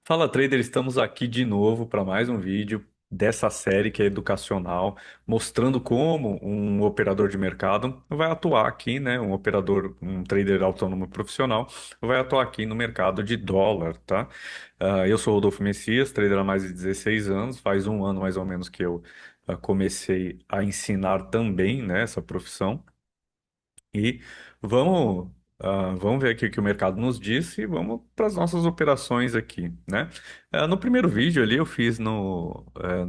Fala trader, estamos aqui de novo para mais um vídeo dessa série que é educacional, mostrando como um operador de mercado vai atuar aqui, né? Um operador, um trader autônomo profissional vai atuar aqui no mercado de dólar, tá? Eu sou Rodolfo Messias, trader há mais de 16 anos, faz um ano mais ou menos que eu comecei a ensinar também, né, essa profissão. E vamos, vamos ver aqui o que o mercado nos disse e vamos para as nossas operações aqui, né? No primeiro vídeo ali eu fiz no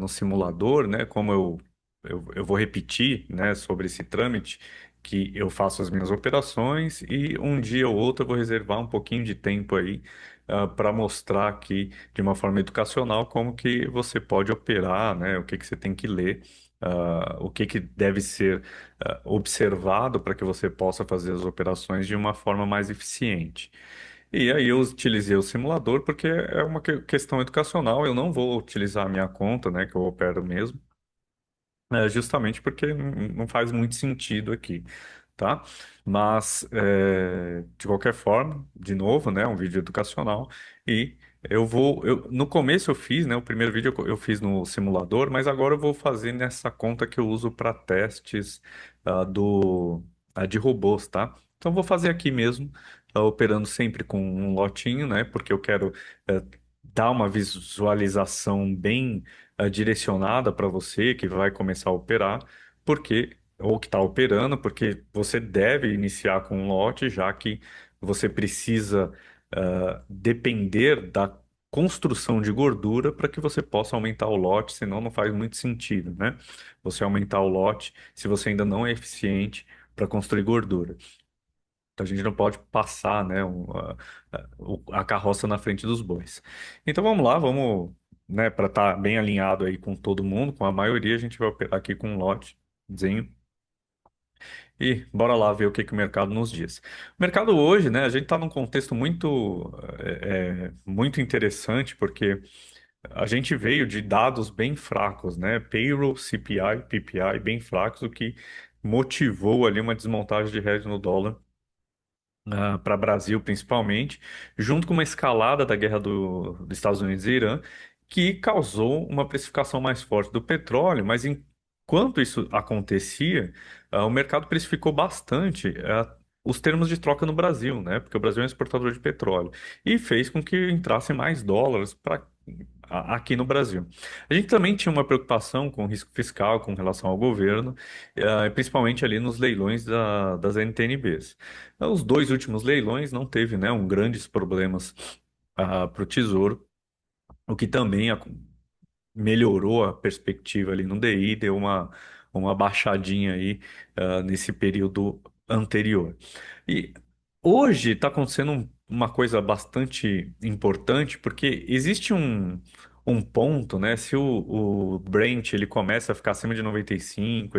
simulador, né? Como eu vou repetir, né, sobre esse trâmite que eu faço as minhas operações e um dia ou outro eu vou reservar um pouquinho de tempo aí para mostrar aqui de uma forma educacional como que você pode operar, né? O que que você tem que ler, o que que deve ser observado para que você possa fazer as operações de uma forma mais eficiente. E aí eu utilizei o simulador porque é uma questão educacional, eu não vou utilizar a minha conta, né, que eu opero mesmo, justamente porque não faz muito sentido aqui, tá? Mas, de qualquer forma, de novo, né, um vídeo educacional e no começo eu fiz, né, o primeiro vídeo eu fiz no simulador, mas agora eu vou fazer nessa conta que eu uso para testes de robôs, tá? Então eu vou fazer aqui mesmo, operando sempre com um lotinho, né, porque eu quero eh, dar uma visualização bem direcionada para você que vai começar a operar, porque ou que está operando, porque você deve iniciar com um lote, já que você precisa depender da construção de gordura para que você possa aumentar o lote, senão não faz muito sentido, né? Você aumentar o lote se você ainda não é eficiente para construir gordura. Então a gente não pode passar, né, a carroça na frente dos bois. Então vamos lá, vamos, né, para estar bem alinhado aí com todo mundo, com a maioria, a gente vai operar aqui com um lotezinho. E bora lá ver o que que o mercado nos diz. O mercado hoje, né, a gente está num contexto muito interessante, porque a gente veio de dados bem fracos, né? Payroll, CPI, PPI bem fracos, o que motivou ali uma desmontagem de hedge no dólar para Brasil principalmente, junto com uma escalada da guerra dos Estados Unidos e Irã, que causou uma precificação mais forte do petróleo, mas enquanto isso acontecia, o mercado precificou bastante os termos de troca no Brasil, né? Porque o Brasil é um exportador de petróleo, e fez com que entrassem mais dólares aqui no Brasil. A gente também tinha uma preocupação com o risco fiscal com relação ao governo, principalmente ali nos leilões das NTNBs. Os dois últimos leilões não teve, né, grandes problemas para o Tesouro, o que também melhorou a perspectiva ali no DI, deu uma baixadinha aí nesse período anterior. E hoje está acontecendo uma coisa bastante importante, porque existe um ponto, né? Se o Brent ele começa a ficar acima de 95,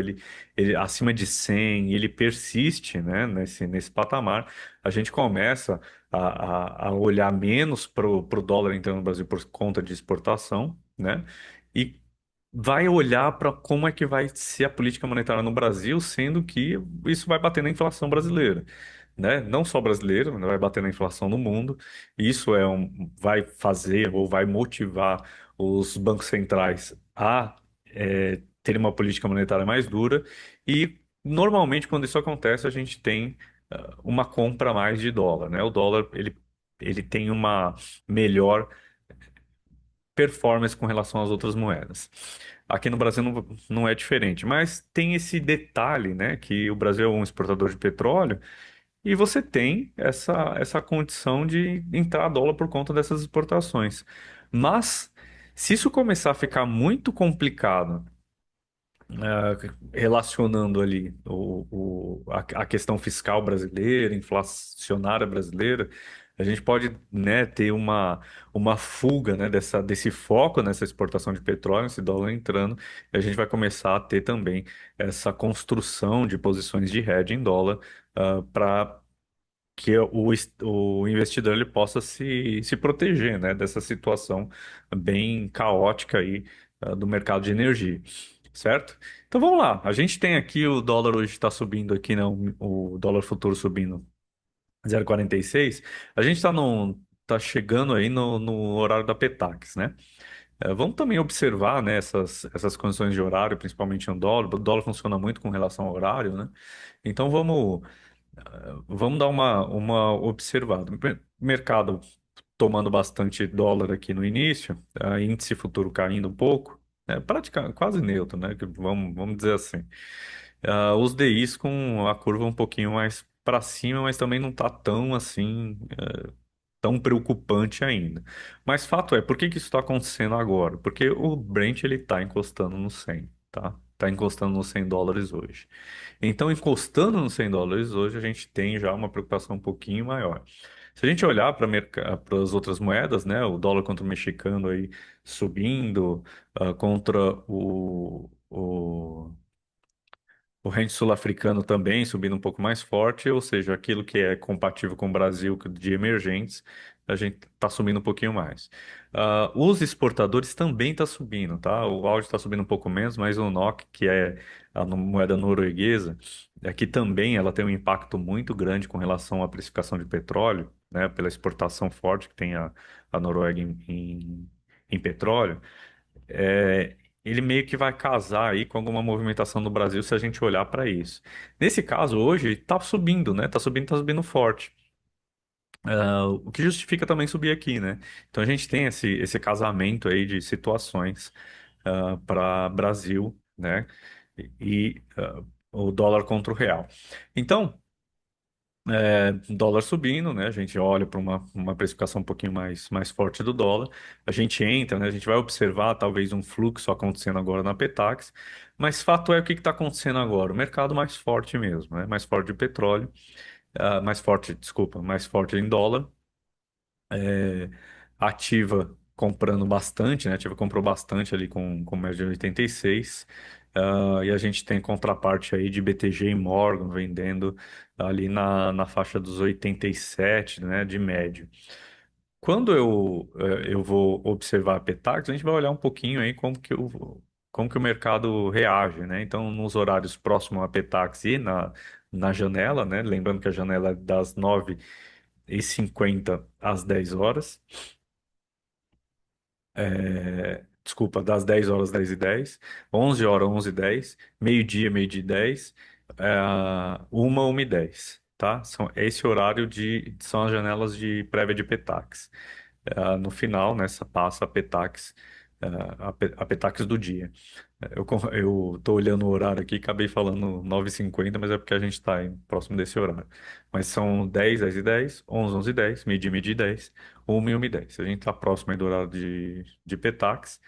ele acima de 100, ele persiste, né? Nesse patamar, a gente começa a olhar menos para o dólar entrando no Brasil por conta de exportação, né? E vai olhar para como é que vai ser a política monetária no Brasil, sendo que isso vai bater na inflação brasileira, né? Não só brasileira, mas vai bater na inflação no mundo. Isso vai fazer ou vai motivar os bancos centrais a ter uma política monetária mais dura. E normalmente, quando isso acontece, a gente tem uma compra a mais de dólar, né? O dólar ele tem uma melhor performance com relação às outras moedas. Aqui no Brasil não é diferente, mas tem esse detalhe, né, que o Brasil é um exportador de petróleo e você tem essa condição de entrar dólar por conta dessas exportações. Mas se isso começar a ficar muito complicado, relacionando ali a questão fiscal brasileira, inflacionária brasileira, a gente pode, né, ter uma fuga, né, desse foco nessa exportação de petróleo, esse dólar entrando, e a gente vai começar a ter também essa construção de posições de hedge em dólar para que o investidor ele possa se proteger, né, dessa situação bem caótica aí, do mercado de energia, certo? Então vamos lá. A gente tem aqui o dólar hoje está subindo aqui, né, o dólar futuro subindo 0,46. A gente está num tá chegando aí no horário da Petax, né? Vamos também observar, né, essas condições de horário, principalmente no dólar. O dólar funciona muito com relação ao horário, né? Então vamos dar uma observada. Mercado tomando bastante dólar aqui no início, índice futuro caindo um pouco, praticamente quase neutro, né? Vamos dizer assim. Os DIs com a curva um pouquinho mais para cima, mas também não está tão assim, tão preocupante ainda. Mas fato é, por que que isso está acontecendo agora? Porque o Brent ele está encostando no 100, tá? Está encostando nos US$ 100 hoje. Então, encostando nos US$ 100 hoje, a gente tem já uma preocupação um pouquinho maior. Se a gente olhar para as outras moedas, né, o dólar contra o mexicano aí subindo, contra o rand sul-africano também subindo um pouco mais forte, ou seja, aquilo que é compatível com o Brasil de emergentes, a gente está subindo um pouquinho mais. Os exportadores também estão subindo, tá? O áudio está subindo um pouco menos, mas o NOK, que é a moeda norueguesa, aqui também ela tem um impacto muito grande com relação à precificação de petróleo, né? Pela exportação forte que tem a Noruega em petróleo. é, Ele meio que vai casar aí com alguma movimentação no Brasil se a gente olhar para isso. Nesse caso, hoje, está subindo, né? Tá subindo forte. O que justifica também subir aqui, né? Então a gente tem esse casamento aí de situações para Brasil, né? O dólar contra o real. Então, dólar subindo, né? A gente olha para uma precificação um pouquinho mais forte do dólar. A gente entra, né? A gente vai observar talvez um fluxo acontecendo agora na Petax, mas fato é o que está acontecendo agora? O mercado mais forte mesmo, né? Mais forte de petróleo, mais forte, desculpa, mais forte em dólar. Ativa comprando bastante, né? Ativa comprou bastante ali com média de 86. E a gente tem contraparte aí de BTG e Morgan vendendo ali na faixa dos 87, né? De médio. Quando eu vou observar a Petax, a gente vai olhar um pouquinho aí como que o mercado reage, né? Então, nos horários próximos à Petax e na janela, né? Lembrando que a janela é das 9h50 às 10 horas. Desculpa, das 10 horas, 10h10, 11 horas, 11h10, meio-dia, meio-dia e 10, 1h10, tá? Esse horário são as janelas de prévia de Petax. No final, nessa passa a Petax, a Petax do dia. Eu tô olhando o horário aqui, acabei falando 9h50, mas é porque a gente está próximo desse horário. Mas são 10, 10h10, 11, 11h10, meio-dia, meio-dia e 10, 1 e 1h10. A gente está próximo aí do horário de Petax.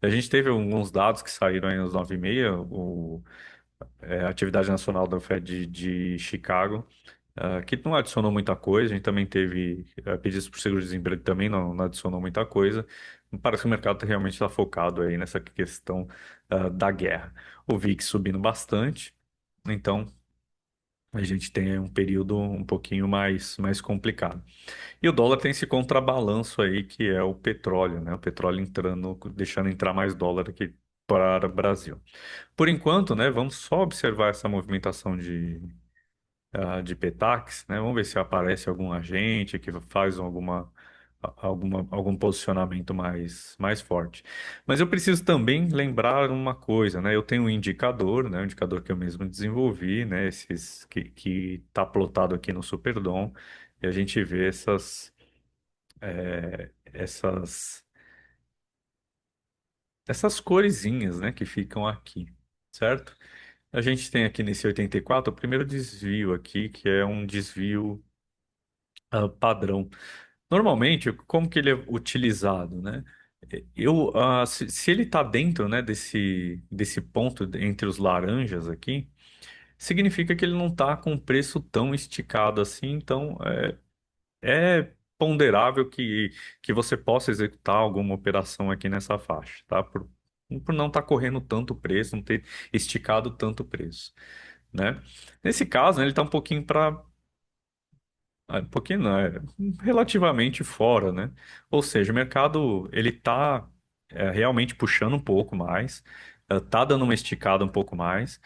A gente teve alguns dados que saíram aí às 9h30, a Atividade Nacional da Fed de Chicago, que não adicionou muita coisa. A gente também teve pedidos por seguro-desemprego, também não adicionou muita coisa. Parece que o mercado realmente está focado aí nessa questão da guerra. O VIX subindo bastante, então a gente tem aí um período um pouquinho mais complicado. E o dólar tem esse contrabalanço aí, que é o petróleo, né? O petróleo entrando, deixando entrar mais dólar aqui para o Brasil. Por enquanto, né, vamos só observar essa movimentação de Petax, né? Vamos ver se aparece algum agente que faz algum posicionamento mais forte. Mas eu preciso também lembrar uma coisa, né? Eu tenho um indicador, né? Um indicador que eu mesmo desenvolvi, né? Esses que está plotado aqui no Superdom, e a gente vê essas coresinhas, né? Que ficam aqui, certo? A gente tem aqui nesse 84 o primeiro desvio aqui, que é um desvio padrão. Normalmente, como que ele é utilizado, né? Se ele está dentro, né, desse ponto entre os laranjas aqui, significa que ele não está com preço tão esticado assim, então é ponderável que você possa executar alguma operação aqui nessa faixa, tá? Por não estar correndo tanto preço, não ter esticado tanto preço, né? Nesse caso, né, ele está um pouquinho para um pouquinho não, relativamente fora, né? Ou seja, o mercado ele está realmente puxando um pouco mais, tá dando uma esticada um pouco mais.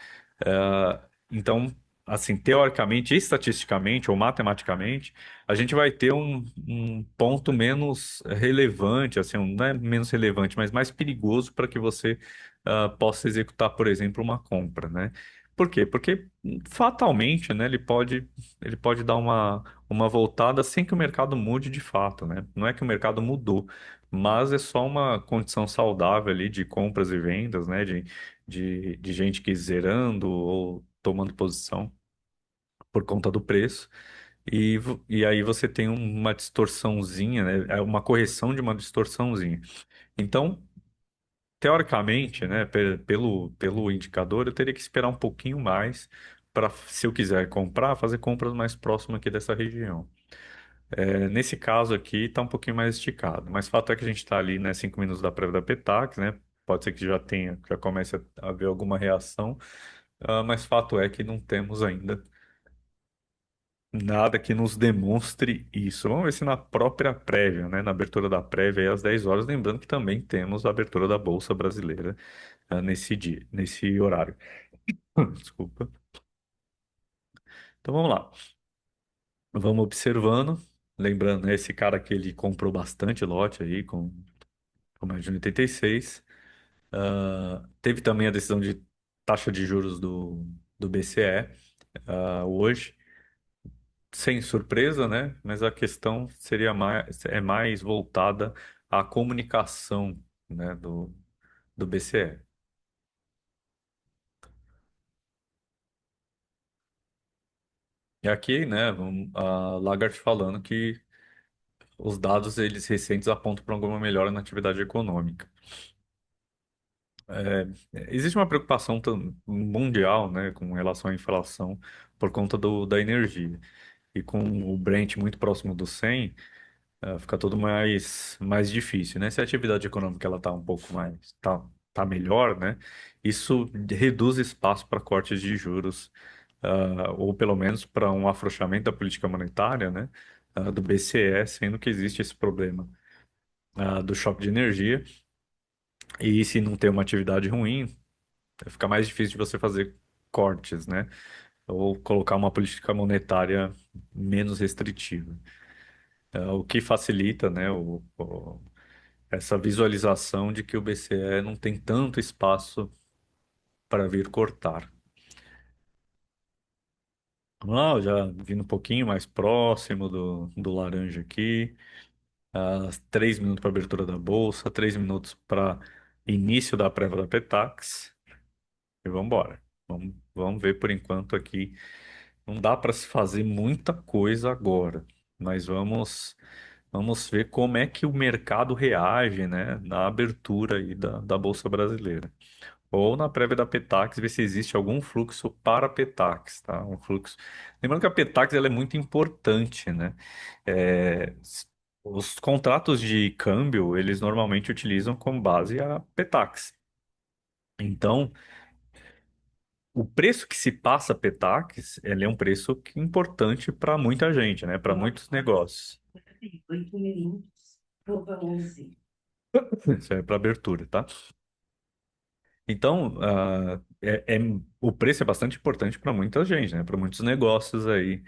Então assim, teoricamente, estatisticamente ou matematicamente, a gente vai ter um ponto menos relevante, assim, não é menos relevante, mas mais perigoso para que você possa executar, por exemplo, uma compra, né? Por quê? Porque fatalmente, né, ele pode dar uma voltada sem que o mercado mude de fato, né? Não é que o mercado mudou, mas é só uma condição saudável ali de compras e vendas, né? De gente que zerando ou tomando posição por conta do preço. E aí você tem uma distorçãozinha, né? É uma correção de uma distorçãozinha. Então, teoricamente, né, pelo indicador, eu teria que esperar um pouquinho mais para, se eu quiser comprar, fazer compras mais próximas aqui dessa região. Nesse caso aqui, está um pouquinho mais esticado. Mas fato é que a gente está ali, né, 5 minutos da prévia da Petax, né? Pode ser que já comece a haver alguma reação, mas fato é que não temos ainda nada que nos demonstre isso. Vamos ver se na própria prévia, né, na abertura da prévia, aí às 10 horas, lembrando que também temos a abertura da Bolsa Brasileira, nesse dia, nesse horário. Desculpa. Então vamos lá. Vamos observando. Lembrando, né, esse cara que ele comprou bastante lote aí, com mais de 86. Teve também a decisão de taxa de juros do BCE, hoje. Sem surpresa, né? Mas a questão é mais voltada à comunicação, né, do BCE. E aqui, né, a Lagarde falando que os dados eles recentes apontam para alguma melhora na atividade econômica. É, existe uma preocupação mundial, né, com relação à inflação por conta da energia. E com o Brent muito próximo do 100, fica tudo mais difícil, né? Se a atividade econômica ela tá um pouco mais, tá melhor, né? Isso reduz espaço para cortes de juros, ou pelo menos para um afrouxamento da política monetária, né? Do BCE, sendo que existe esse problema, do choque de energia. E se não tem uma atividade ruim, fica mais difícil de você fazer cortes, né? Ou colocar uma política monetária menos restritiva. O que facilita, né, essa visualização de que o BCE não tem tanto espaço para vir cortar. Vamos lá, eu já vindo um pouquinho mais próximo do laranja aqui. 3 minutos para abertura da bolsa, 3 minutos para início da prévia da Petax. E vamos embora. Vamos ver por enquanto aqui. Não dá para se fazer muita coisa agora, mas vamos ver como é que o mercado reage, né, na abertura aí da Bolsa Brasileira. Ou na prévia da Petax, ver se existe algum fluxo para a Petax, tá? Um fluxo. Lembrando que a Petax ela é muito importante, né? Os contratos de câmbio, eles normalmente utilizam como base a Petax. Então, o preço que se passa a Petax, ele é um preço importante para muita gente, né? Para muitos negócios. 8 minutos. Isso é para abertura, tá? Então, o preço é bastante importante para muita gente, né? Para muitos negócios aí,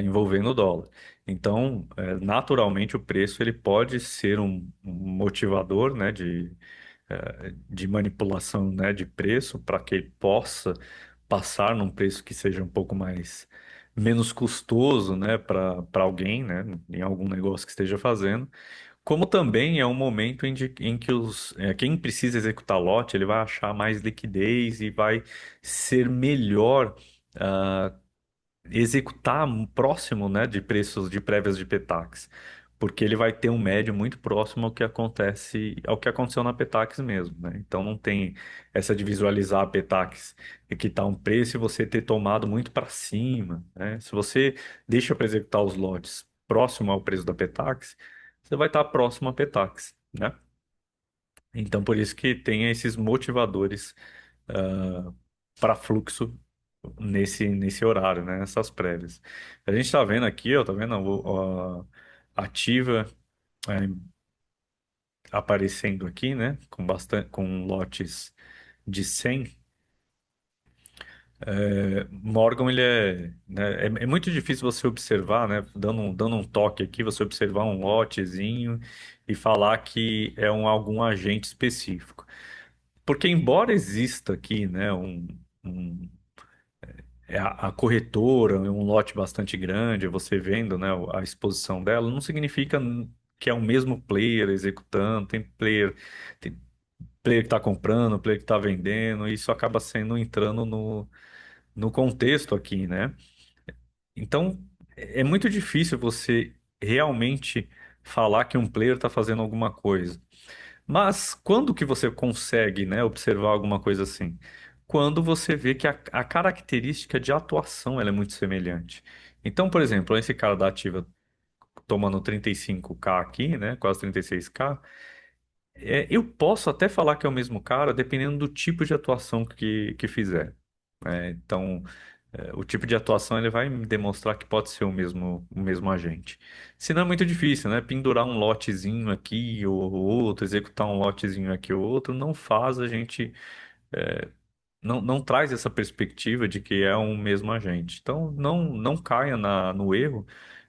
envolvendo o dólar. Então, naturalmente, o preço ele pode ser um motivador, né, de manipulação, né, de preço para que ele possa passar num preço que seja um pouco mais menos custoso, né, para alguém, né, em algum negócio que esteja fazendo. Como também é um momento em que quem precisa executar lote, ele vai achar mais liquidez e vai ser melhor executar próximo, né, de preços de prévias de Petax, porque ele vai ter um médio muito próximo ao que aconteceu na Petax mesmo, né? Então não tem essa de visualizar a Petax e que está um preço e você ter tomado muito para cima, né? Se você deixa para executar os lotes próximo ao preço da Petax, você vai estar próximo à Petax, né? Então por isso que tem esses motivadores para fluxo nesse horário, né? Nessas prévias. A gente está vendo aqui, ó, tá vendo a ativa é, aparecendo aqui, né? Com lotes de 100. Morgan, ele é muito difícil você observar, né? Dando um toque aqui, você observar um lotezinho e falar que é algum agente específico. Porque embora exista aqui, né, um- a corretora, é um lote bastante grande, você vendo, né, a exposição dela, não significa que é o mesmo player executando, tem player que está comprando, player que está vendendo, e isso acaba sendo entrando no contexto aqui, né? Então, é muito difícil você realmente falar que um player está fazendo alguma coisa. Mas quando que você consegue, né, observar alguma coisa assim? Quando você vê que a característica de atuação ela é muito semelhante. Então, por exemplo, esse cara da Ativa tomando 35K aqui, né, quase 36K, eu posso até falar que é o mesmo cara, dependendo do tipo de atuação que fizer. Então, o tipo de atuação ele vai me demonstrar que pode ser o mesmo agente. Se não é muito difícil, né? Pendurar um lotezinho aqui ou outro, executar um lotezinho aqui ou outro, não faz a gente, não traz essa perspectiva de que é um mesmo agente. Então, não caia no erro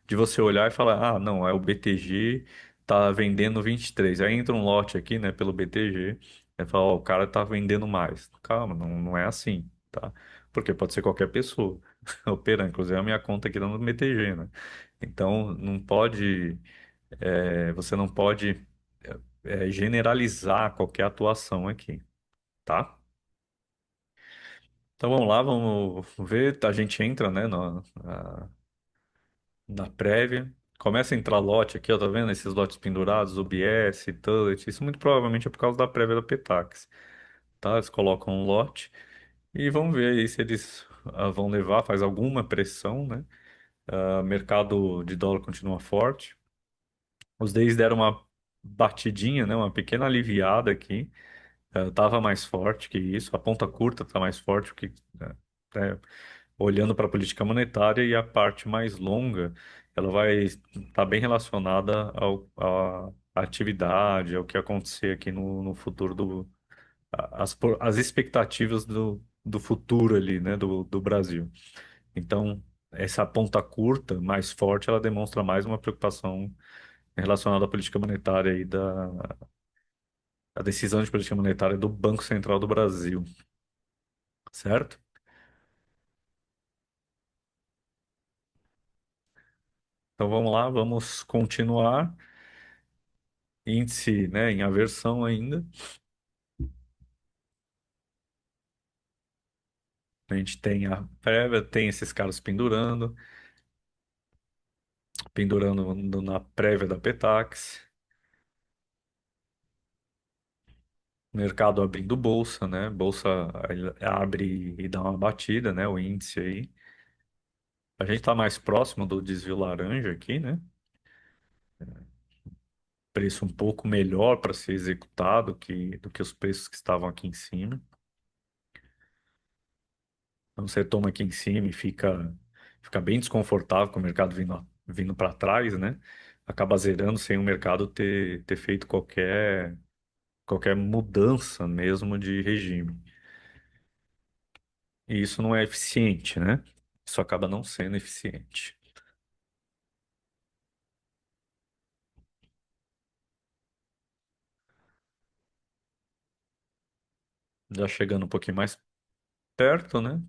de você olhar e falar, ah, não, é o BTG, tá vendendo 23. Aí entra um lote aqui, né, pelo BTG, e fala, ó, o cara tá vendendo mais. Calma, não é assim, tá? Porque pode ser qualquer pessoa operando, inclusive a minha conta aqui tá no BTG, né? Então, você não pode generalizar qualquer atuação aqui, tá? Então vamos lá, vamos ver. A gente entra, né, na prévia. Começa a entrar lote aqui, ó, tá vendo? Esses lotes pendurados, UBS, Touch. Isso muito provavelmente é por causa da prévia da Petax, tá? Eles colocam um lote e vamos ver aí se eles vão levar, faz alguma pressão, né? Mercado de dólar continua forte. Os DIs deram uma batidinha, né? Uma pequena aliviada aqui. Tava mais forte que isso. A ponta curta tá mais forte que é, olhando para a política monetária e a parte mais longa, ela vai estar bem relacionada à atividade, ao que acontecer aqui no futuro as expectativas do futuro ali, né, do Brasil. Então, essa ponta curta, mais forte, ela demonstra mais uma preocupação relacionada à política monetária e da a decisão de política monetária do Banco Central do Brasil, certo? Então vamos lá, vamos continuar. Índice, né, em aversão ainda. A gente tem a prévia, tem esses caras pendurando na prévia da Petax, mercado abrindo bolsa, né? Bolsa aí abre e dá uma batida, né? O índice aí. A gente está mais próximo do desvio laranja aqui, né? Preço um pouco melhor para ser executado do que os preços que estavam aqui em cima. Então você toma aqui em cima e fica bem desconfortável com o mercado vindo para trás, né? Acaba zerando sem o mercado ter feito qualquer mudança mesmo de regime. E isso não é eficiente, né? Isso acaba não sendo eficiente. Já chegando um pouquinho mais perto, né?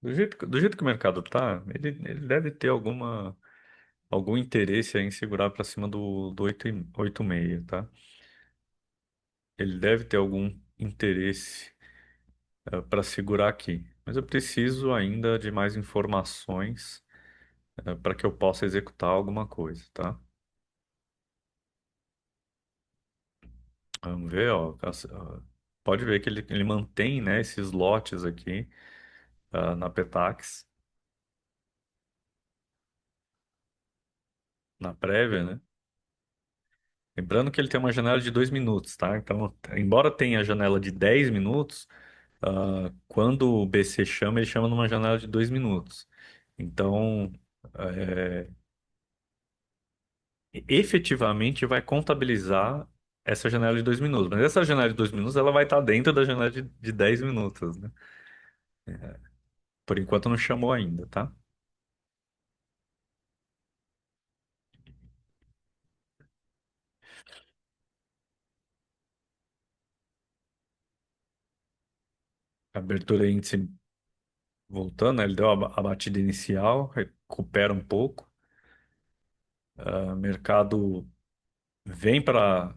Do jeito que o mercado tá, ele deve ter algum interesse aí em segurar para cima do 8,6, tá? Ele deve ter algum interesse para segurar aqui. Mas eu preciso ainda de mais informações para que eu possa executar alguma coisa, tá? Vamos ver, ó. Pode ver que ele mantém, né, esses lotes aqui na Petax, na prévia, né? Lembrando que ele tem uma janela de 2 minutos, tá? Então, embora tenha a janela de 10 minutos, quando o BC chama, ele chama numa janela de 2 minutos. Então, efetivamente vai contabilizar essa janela de 2 minutos. Mas essa janela de 2 minutos ela vai estar dentro da janela de 10 minutos, né? Por enquanto não chamou ainda, tá? Abertura índice voltando, né? Ele deu a batida inicial, recupera um pouco. Mercado vem para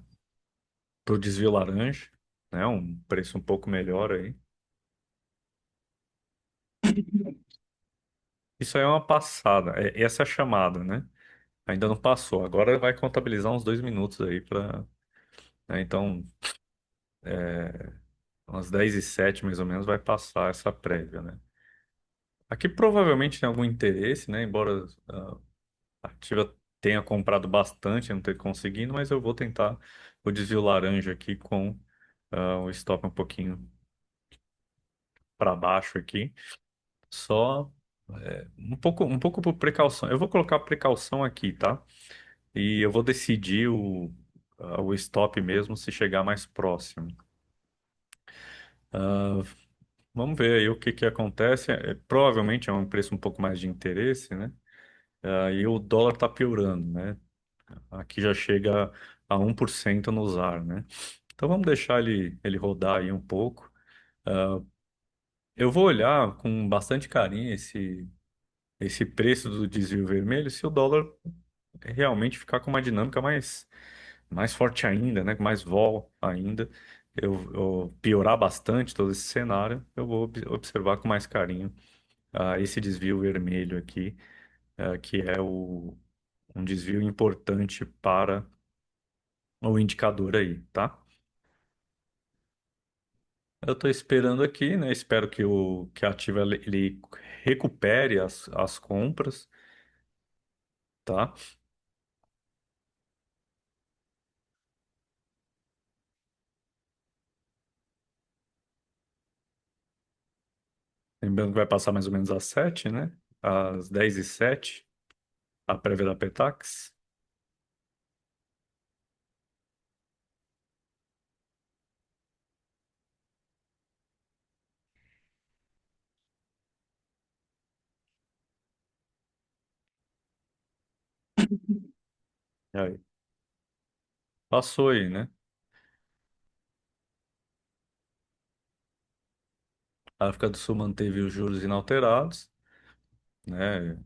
o desvio laranja, né? Um preço um pouco melhor aí. Isso aí é uma passada. Essa é a chamada, né? Ainda não passou. Agora vai contabilizar uns 2 minutos aí para. Então, umas 10h07 mais ou menos vai passar essa prévia, né? Aqui provavelmente tem algum interesse, né? Embora a ativa tenha comprado bastante, não ter conseguido, mas eu vou tentar o desvio laranja aqui com o stop um pouquinho para baixo aqui. Só um pouco por precaução. Eu vou colocar precaução aqui, tá? E eu vou decidir o stop mesmo se chegar mais próximo. Ah, vamos ver aí o que que acontece. Provavelmente é um preço um pouco mais de interesse, né? E o dólar tá piorando, né? Aqui já chega a 1% no ZAR, né? Então vamos deixar ele rodar aí um pouco. Eu vou olhar com bastante carinho esse preço do desvio vermelho se o dólar realmente ficar com uma dinâmica mais forte ainda, né? Com mais vol ainda. Eu piorar bastante todo esse cenário, eu vou observar com mais carinho esse desvio vermelho aqui, que é um desvio importante para o indicador aí, tá? Eu estou esperando aqui, né? Espero que a Ativa ele recupere as compras, tá? Lembrando que vai passar mais ou menos às 7, né? Às 10h07, a prévia da Petax. E aí, passou aí, né? A África do Sul manteve os juros inalterados, né?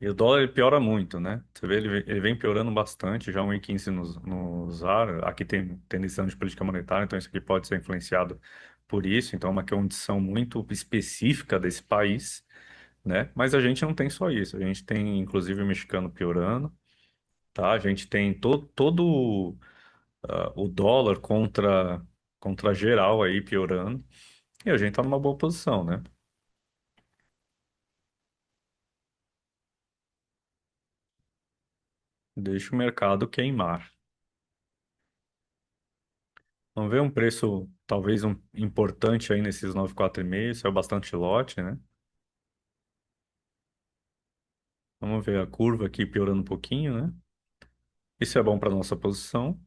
E o dólar ele piora muito, né? Você vê, ele vem piorando bastante, já 1,15 no ZAR. Aqui tem decisão de política monetária, então isso aqui pode ser influenciado por isso. Então é uma condição muito específica desse país, né? Mas a gente não tem só isso. A gente tem, inclusive, o mexicano piorando, tá? A gente tem todo o dólar contra geral aí piorando. E a gente tá numa boa posição, né? Deixa o mercado queimar. Vamos ver um preço talvez importante aí nesses 9,4,5, saiu bastante lote, né? Vamos ver a curva aqui piorando um pouquinho, né? Isso é bom para nossa posição.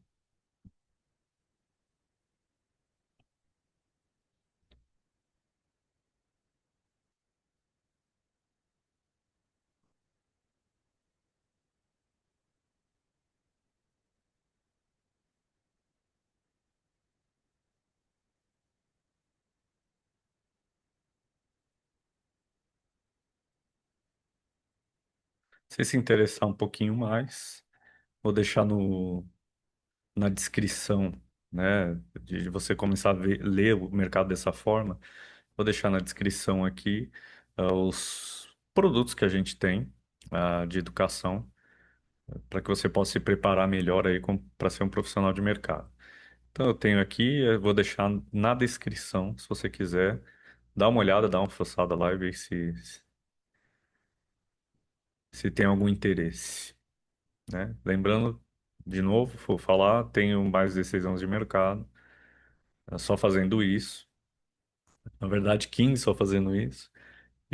Se se interessar um pouquinho mais, vou deixar na descrição, né? De você começar a ler o mercado dessa forma. Vou deixar na descrição aqui os produtos que a gente tem de educação para que você possa se preparar melhor aí para ser um profissional de mercado. Então eu tenho aqui, eu vou deixar na descrição, se você quiser, dá uma olhada, dá uma forçada lá e ver se tem algum interesse, né? Lembrando, de novo, vou falar, tenho mais de 16 anos de mercado, só fazendo isso. Na verdade, 15 só fazendo isso.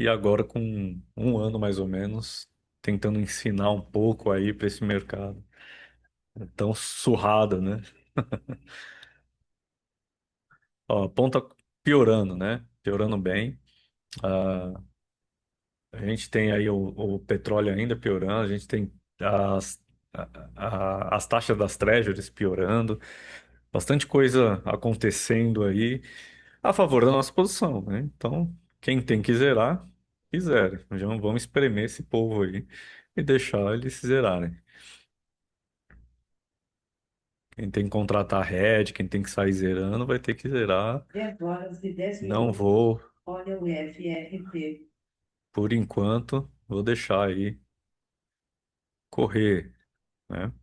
e agora com um ano mais ou menos, tentando ensinar um pouco aí para esse mercado. É tão surrado, né? Ó, a ponta piorando, né? Piorando bem. Ah, a gente tem aí o petróleo ainda piorando, a gente tem as, as taxas das treasuries piorando, bastante coisa acontecendo aí a favor da nossa posição, né? Então, quem tem que zerar, que zere. Já vamos espremer esse povo aí e deixar eles se zerarem. Quem tem que contratar head, quem tem que sair zerando, vai ter que zerar. 10 horas e 10 Não minutos. vou, Olha o FRP. por enquanto, vou deixar aí correr, né?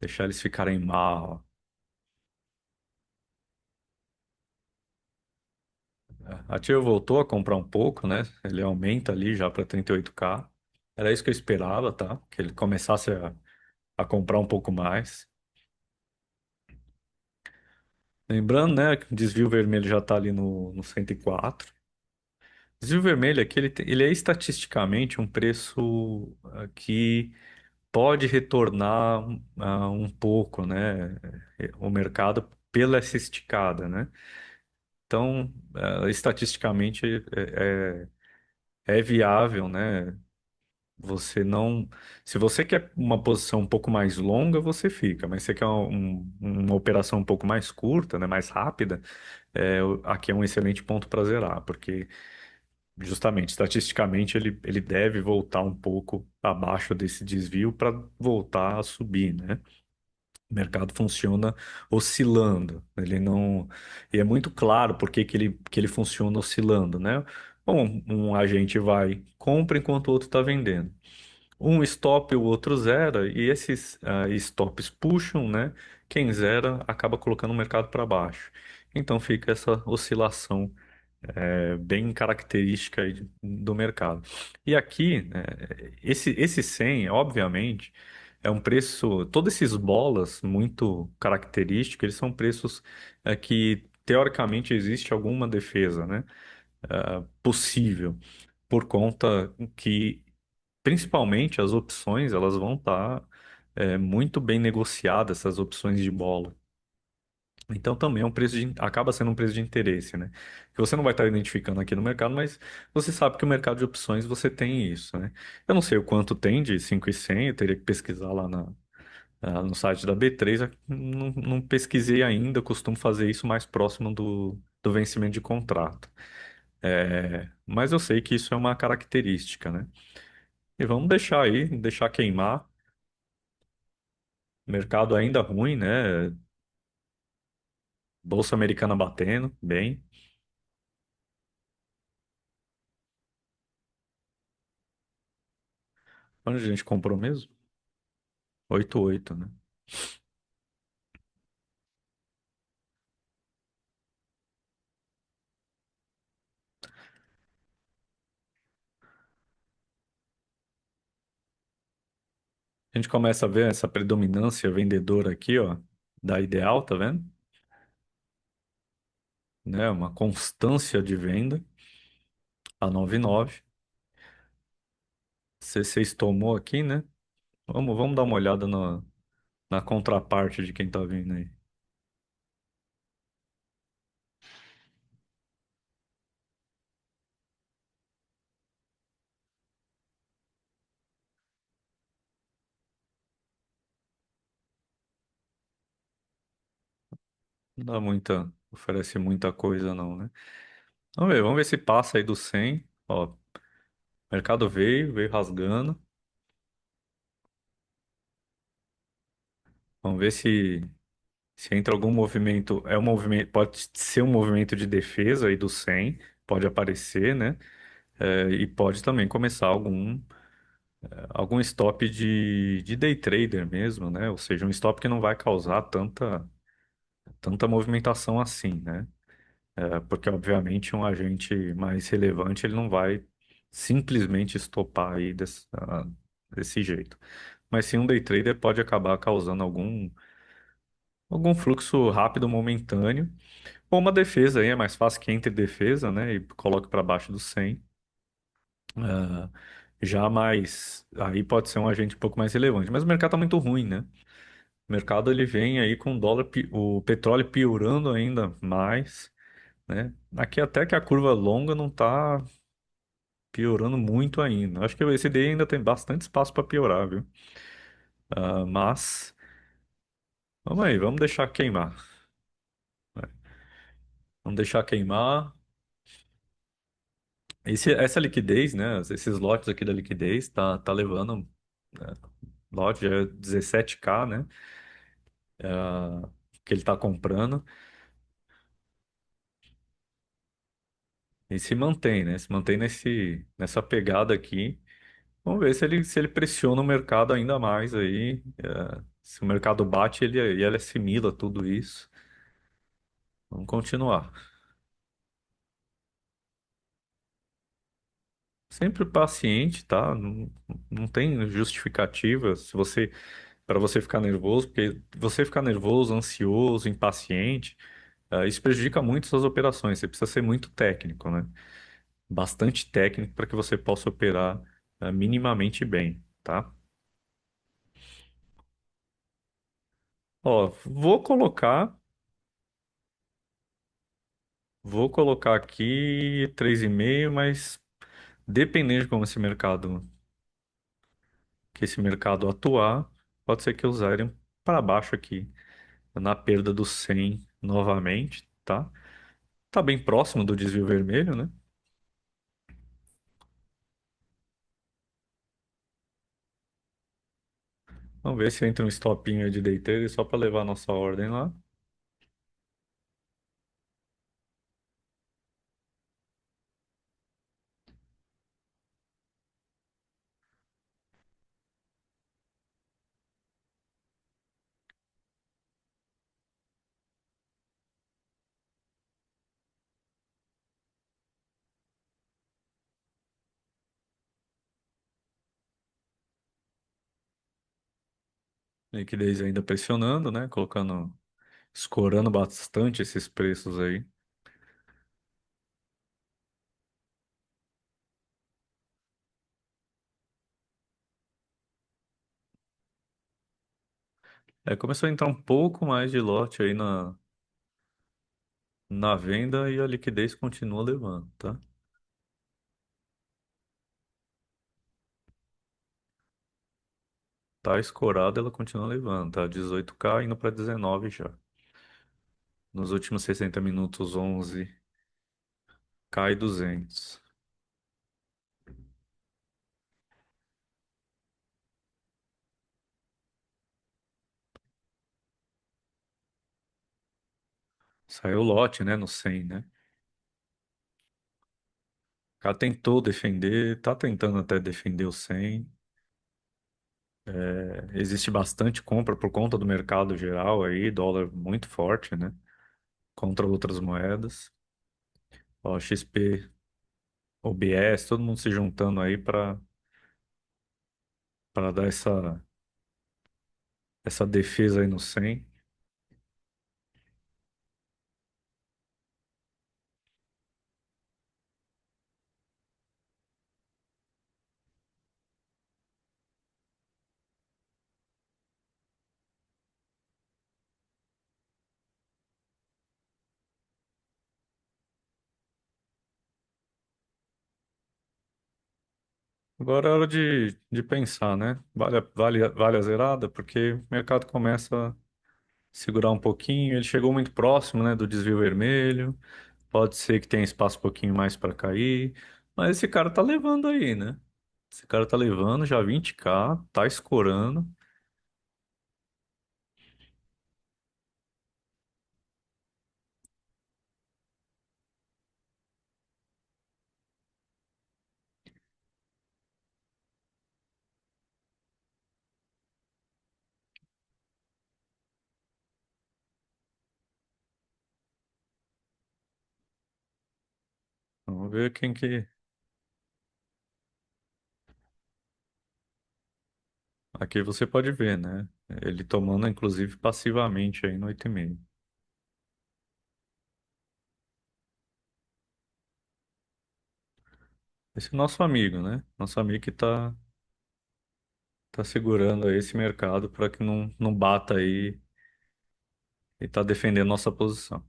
Deixar eles ficarem mal. A Tia voltou a comprar um pouco, né? Ele aumenta ali já para 38K. Era isso que eu esperava, tá? Que ele começasse a comprar um pouco mais. Lembrando, né, que o desvio vermelho já está ali no 104. Desvio vermelho aqui, ele é estatisticamente um preço que pode retornar um pouco, né, o mercado pela essa esticada, né? Então, estatisticamente é viável, né? Você não. Se você quer uma posição um pouco mais longa, você fica, mas se você quer uma operação um pouco mais curta, né, mais rápida, aqui é um excelente ponto para zerar, porque justamente, estatisticamente, ele deve voltar um pouco abaixo desse desvio para voltar a subir, né? O mercado funciona oscilando, ele não... E é muito claro por que que ele funciona oscilando, né? Bom, um agente vai, compra enquanto o outro está vendendo. Um stop, o outro zera, e esses stops puxam, né? Quem zera acaba colocando o mercado para baixo. Então fica essa oscilação bem característica aí do mercado. E aqui, né, esse 100, obviamente, é um preço. Todos esses bolas muito característicos, eles são preços que teoricamente existe alguma defesa, né, possível, por conta que principalmente as opções elas vão estar muito bem negociadas, essas opções de bola. Então também é um preço acaba sendo um preço de interesse, né? Que você não vai estar identificando aqui no mercado, mas você sabe que o mercado de opções você tem isso, né? Eu não sei o quanto tem de 5,100, eu teria que pesquisar lá no site da B3, eu não pesquisei ainda, eu costumo fazer isso mais próximo do vencimento de contrato. Mas eu sei que isso é uma característica, né? E vamos deixar aí, deixar queimar. Mercado ainda ruim, né? Bolsa americana batendo bem. Onde a gente comprou mesmo? 88, né? A gente começa a ver essa predominância vendedora aqui, ó, da Ideal, tá vendo? Né? Uma constância de venda a 9,9. C6 tomou aqui, né? Vamos dar uma olhada na contraparte de quem tá vindo aí. Não dá muita, oferece muita coisa não, né? Vamos ver se passa aí do 100. Ó, mercado veio rasgando. Vamos ver se entra algum movimento. É um movimento, pode ser um movimento de defesa aí do 100, pode aparecer, né? E pode também começar algum stop de day trader mesmo, né? Ou seja, um stop que não vai causar tanta movimentação assim, né? Porque, obviamente, um agente mais relevante ele não vai simplesmente estopar aí desse jeito. Mas sim, um day trader pode acabar causando algum fluxo rápido momentâneo. Ou uma defesa aí, é mais fácil que entre defesa, né? E coloque para baixo do 100. Ah, já mais, aí pode ser um agente um pouco mais relevante, mas o mercado tá muito ruim, né? O mercado ele vem aí com o dólar, o petróleo piorando ainda mais, né? Aqui até que a curva longa não tá piorando muito ainda. Acho que esse daí ainda tem bastante espaço para piorar, viu? Mas vamos aí, vamos deixar queimar. Vamos deixar queimar. Essa liquidez, né? Esses lotes aqui da liquidez tá levando, né, lote já é 17K, né? Que ele tá comprando e se mantém, né? Se mantém nessa pegada aqui. Vamos ver se ele pressiona o mercado ainda mais aí. Se o mercado bate, ele assimila tudo isso. Vamos continuar. Sempre paciente, tá? Não, não tem justificativa se você para você ficar nervoso, porque você ficar nervoso, ansioso, impaciente, isso prejudica muito suas operações. Você precisa ser muito técnico, né? Bastante técnico para que você possa operar minimamente bem, tá? Ó, vou colocar aqui 3,5, mas dependendo de como que esse mercado atuar, pode ser que eu zere para baixo aqui, na perda do 100 novamente, tá? Tá bem próximo do desvio vermelho, né? Vamos ver se entra um stopinho aí de day trade só para levar a nossa ordem lá. Liquidez ainda pressionando, né? Escorando bastante esses preços aí. Começou a entrar um pouco mais de lote aí na venda e a liquidez continua levando, tá? Tá escorada, ela continua levando, tá? 18K indo para 19 já. Nos últimos 60 minutos, 11K e 200. Saiu o lote, né? No 100, né? O cara tentou defender, tá tentando até defender o 100. Existe bastante compra por conta do mercado geral aí, dólar muito forte, né? Contra outras moedas. Ó, XP, OBS, todo mundo se juntando aí para dar essa defesa aí no 100. Agora é hora de pensar, né? Vale a zerada, porque o mercado começa a segurar um pouquinho. Ele chegou muito próximo, né, do desvio vermelho. Pode ser que tenha espaço um pouquinho mais para cair. Mas esse cara tá levando aí, né? Esse cara tá levando já 20K, tá escorando. Vamos ver quem que. Aqui você pode ver, né? Ele tomando, inclusive, passivamente aí no 8,5. Esse é o nosso amigo, né? Nosso amigo que tá segurando aí esse mercado para que não bata aí e tá defendendo nossa posição.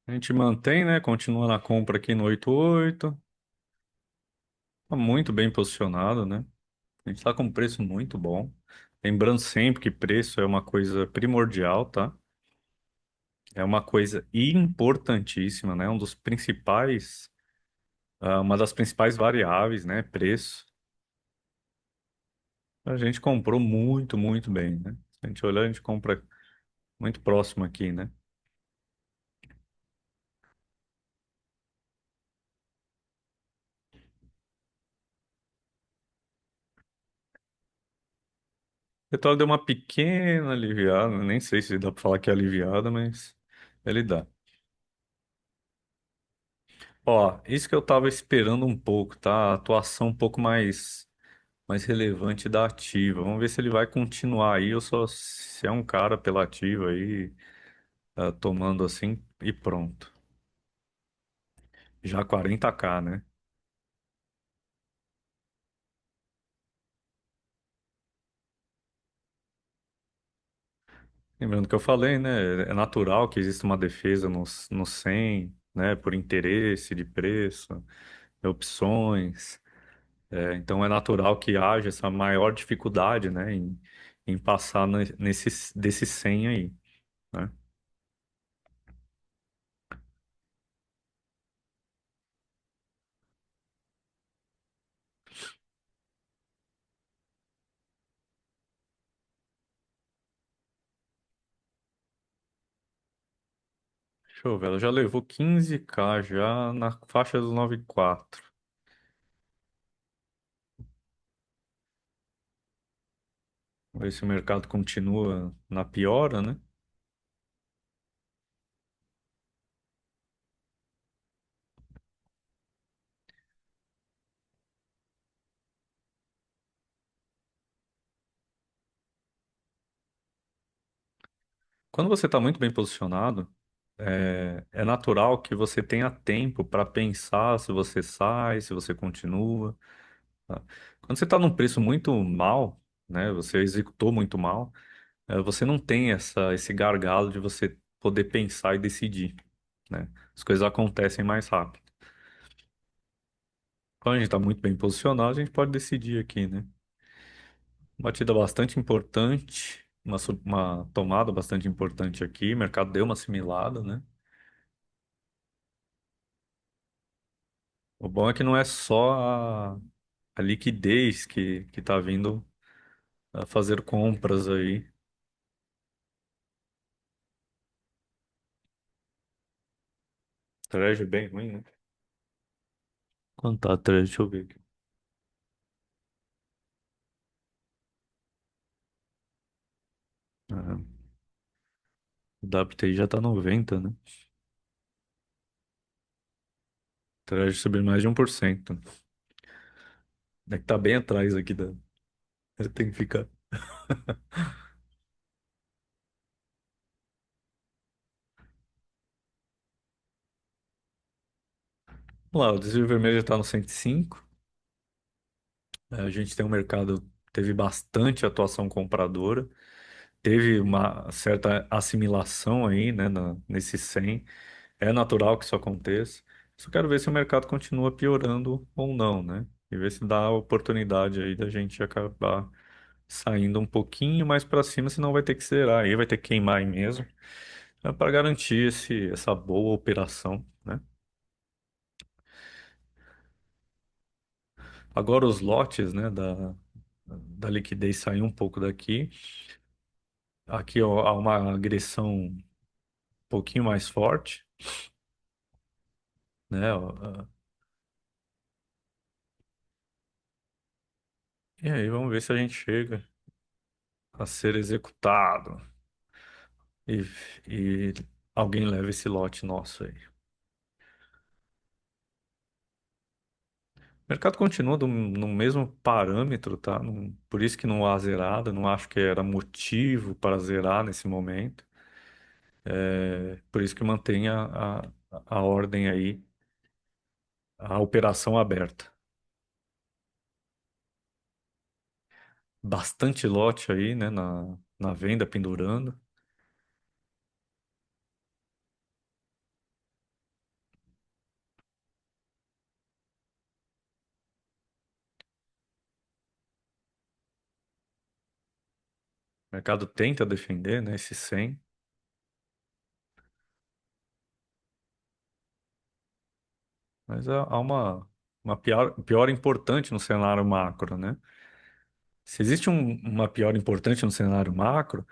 A gente mantém, né? Continua na compra aqui no 88. Tá muito bem posicionado, né? A gente tá com um preço muito bom. Lembrando sempre que preço é uma coisa primordial, tá? É uma coisa importantíssima, né? Um dos principais, uma das principais variáveis, né? Preço. A gente comprou muito, muito bem, né? Se a gente olhar, a gente compra muito próximo aqui, né? O petróleo deu uma pequena aliviada, nem sei se dá para falar que é aliviada, mas ele dá. Ó, isso que eu tava esperando um pouco, tá? A atuação um pouco mais relevante da ativa. Vamos ver se ele vai continuar aí ou só se é um cara pela ativa aí, tomando assim e pronto. Já 40K, né? Lembrando que eu falei, né? É natural que exista uma defesa no 100, né? Por interesse de preço, opções. Então é natural que haja essa maior dificuldade, né? Em passar desse 100 aí, né? Deixa eu ver, ela já levou 15K já na faixa dos 9,4. Vamos ver se o mercado continua na piora, né? Quando você está muito bem posicionado, é natural que você tenha tempo para pensar se você sai, se você continua. Tá? Quando você está num preço muito mal, né? Você executou muito mal, você não tem esse gargalo de você poder pensar e decidir, né? As coisas acontecem mais rápido. Quando a gente está muito bem posicionado, a gente pode decidir aqui, né? Batida bastante importante, uma tomada bastante importante aqui. O mercado deu uma assimilada, né? O bom é que não é só a liquidez que tá vindo a fazer compras aí. Traje bem ruim, né? Quanto tá a traje? Deixa eu ver aqui. Ah, o WTI já tá 90, né? Traje subiu mais de 1%. É que tá bem atrás aqui da. Tem que ficar. Vamos lá, o desvio vermelho já tá no 105. A gente tem um mercado, teve bastante atuação compradora. Teve uma certa assimilação aí, né, nesse 100. É natural que isso aconteça. Só quero ver se o mercado continua piorando ou não, né? E ver se dá a oportunidade aí da gente acabar saindo um pouquinho mais para cima, senão vai ter que zerar aí, vai ter que queimar aí mesmo, para garantir essa boa operação, né? Agora os lotes, né, da liquidez saiu um pouco daqui. Aqui ó, há uma agressão um pouquinho mais forte, né? Ó. E aí, vamos ver se a gente chega a ser executado e, e alguém leva esse lote nosso aí. O mercado continua no mesmo parâmetro, tá? Por isso que não há zerada, não acho que era motivo para zerar nesse momento. Por isso que mantém a ordem aí, a operação aberta. Bastante lote aí, né, na venda, pendurando. O mercado tenta defender, né, esse 100, mas há uma pior importante no cenário macro, né? Se existe uma pior importante no cenário macro,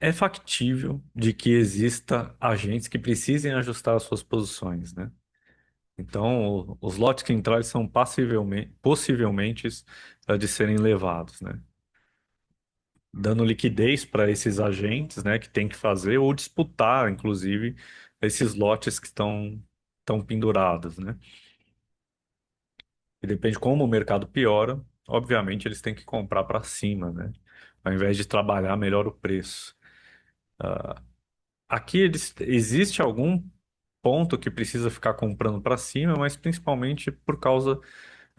é factível de que exista agentes que precisem ajustar as suas posições, né? Então, os lotes que entrarem são possivelmente de serem levados, né? Dando liquidez para esses agentes, né, que tem que fazer ou disputar, inclusive, esses lotes que estão pendurados, né? E depende como o mercado piora, obviamente eles têm que comprar para cima, né? Ao invés de trabalhar melhor o preço. Aqui existe algum ponto que precisa ficar comprando para cima, mas principalmente por causa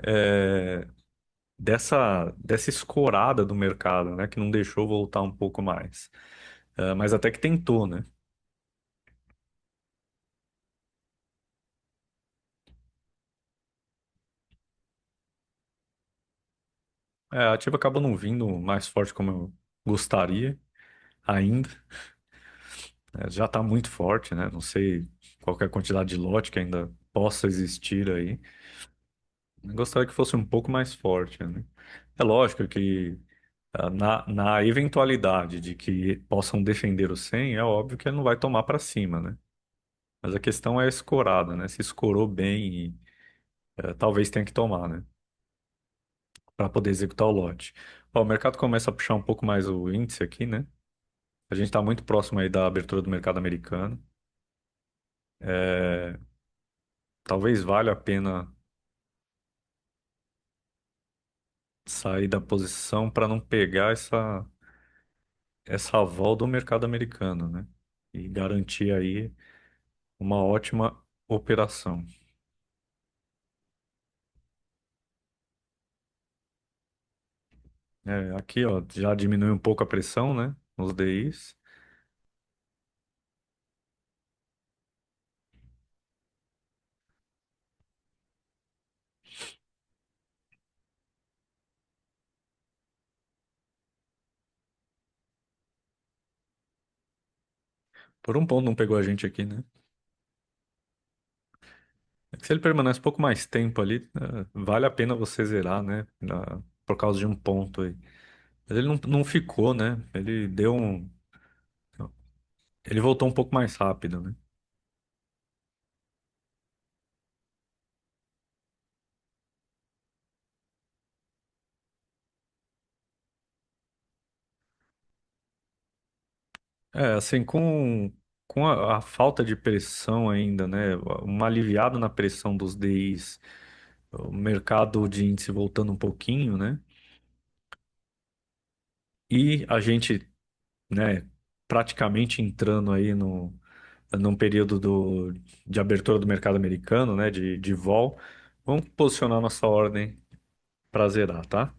é, dessa escorada do mercado, né, que não deixou voltar um pouco mais. Mas até que tentou, né? A ativa acabou não vindo mais forte como eu gostaria ainda. Já está muito forte, né? Não sei qual que é a quantidade de lote que ainda possa existir aí. Eu gostaria que fosse um pouco mais forte, né? É lógico que na eventualidade de que possam defender o 100, é óbvio que ele não vai tomar para cima, né? Mas a questão é a escorada, né? Se escorou bem e talvez tenha que tomar, né? Para poder executar o lote. Ó, o mercado começa a puxar um pouco mais o índice aqui, né? A gente está muito próximo aí da abertura do mercado americano. É, talvez valha a pena sair da posição para não pegar essa vol do mercado americano, né? E garantir aí uma ótima operação. Aqui, ó, já diminui um pouco a pressão, né? Nos DIs. Por um ponto não pegou a gente aqui, né? É que se ele permanece um pouco mais tempo ali, vale a pena você zerar, né? Por causa de um ponto aí. Mas ele não ficou, né? Ele deu um. Ele voltou um pouco mais rápido, né? Assim, com a falta de pressão ainda, né? Uma aliviada na pressão dos DIs, o mercado de índice voltando um pouquinho, né? E a gente, né, praticamente entrando aí num período de abertura do mercado americano, né? De vol. Vamos posicionar nossa ordem para zerar, tá?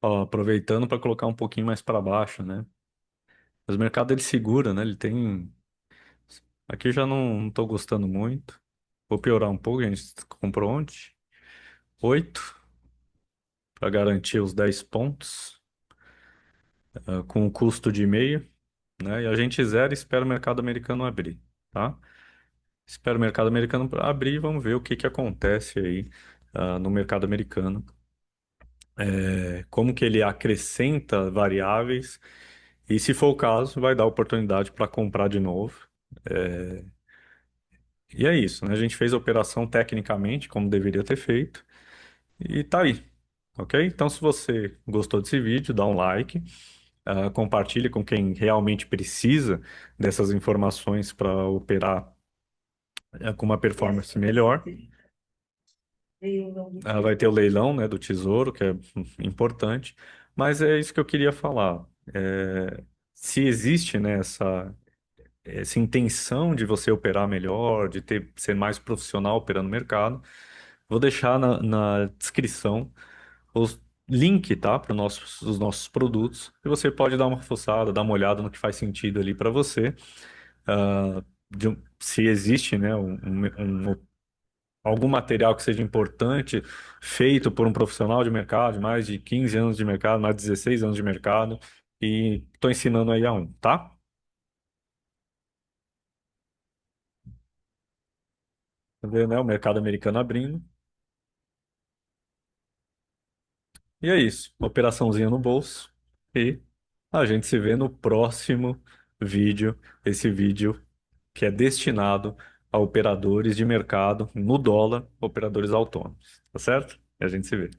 Ó, aproveitando para colocar um pouquinho mais para baixo, né? Mas o mercado ele segura, né? Ele tem. Aqui eu já não estou gostando muito. Vou piorar um pouco, a gente comprou ontem. 8 para garantir os 10 pontos. com o custo de e-mail, né? E a gente zera e espera o mercado americano abrir, tá? Espera o mercado americano abrir e vamos ver o que que acontece aí, no mercado americano. Como que ele acrescenta variáveis e, se for o caso, vai dar oportunidade para comprar de novo. E é isso, né? A gente fez a operação tecnicamente, como deveria ter feito, e tá aí, ok? Então, se você gostou desse vídeo, dá um like, compartilhe com quem realmente precisa dessas informações para operar, com uma performance Décima terceira melhor. etapa. Leilão do Vai ter o Tesouro. leilão, né, do Tesouro, que é importante, mas é isso que eu queria falar. Se existe, né, essa intenção de você operar melhor, de ser mais profissional operando no mercado, vou deixar na descrição os link, tá, para os nossos produtos, e você pode dar uma fuçada, dar uma olhada no que faz sentido ali para você. Se existe, né, algum material que seja importante, feito por um profissional de mercado, de mais de 15 anos de mercado, mais de 16 anos de mercado, e estou ensinando aí a um, tá? Tá vendo, né? O mercado americano abrindo. E é isso. Operaçãozinha no bolso. E a gente se vê no próximo vídeo. Esse vídeo que é destinado a operadores de mercado no dólar, operadores autônomos. Tá certo? E a gente se vê.